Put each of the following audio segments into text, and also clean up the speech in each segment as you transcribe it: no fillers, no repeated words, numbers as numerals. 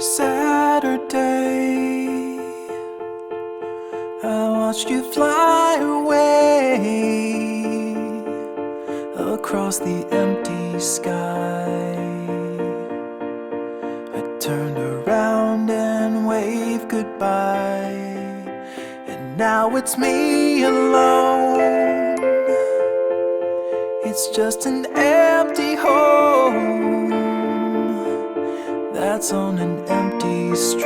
Saturday, I watched you fly away across the empty sky. I turned around and waved goodbye, and now it's me alone. It's just an empty home that's on an empty street,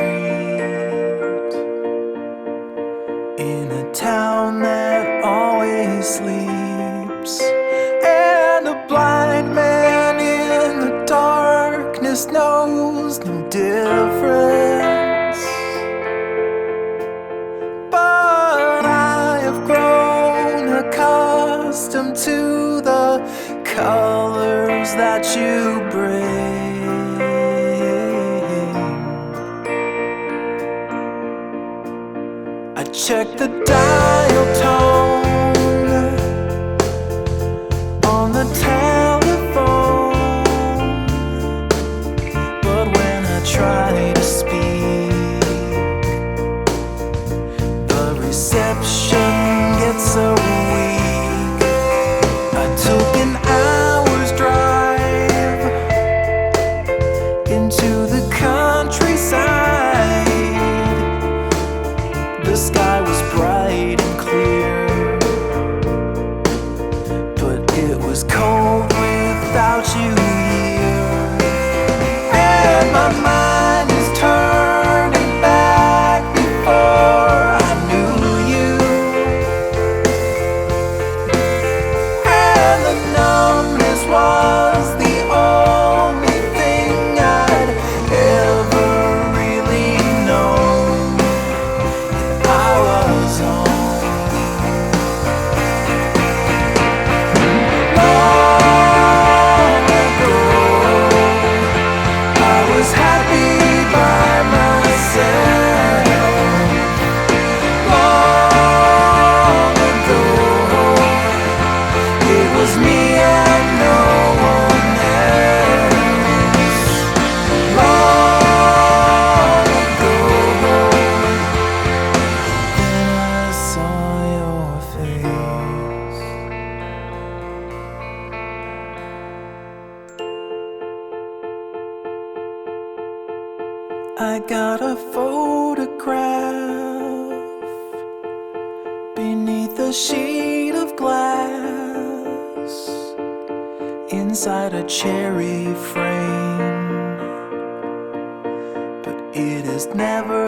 in a town that always sleeps, and a blind man in the darkness knows no difference. But I have grown accustomed to the colors that you bring. I check the dial tone on the telephone, but when I try to speak, the reception gets so weak. I took an hour's drive into the countryside. The sky was bright and clear, but it was cold without you here. And my mind is turning back before I knew you. And the numbness was the only thing I'd ever really known. I was on. Long ago, I was happy by myself. Long ago, it was me and no one else. Long ago, then I saw your face. I got a photograph beneath a sheet of glass, inside a cherry frame, but it is never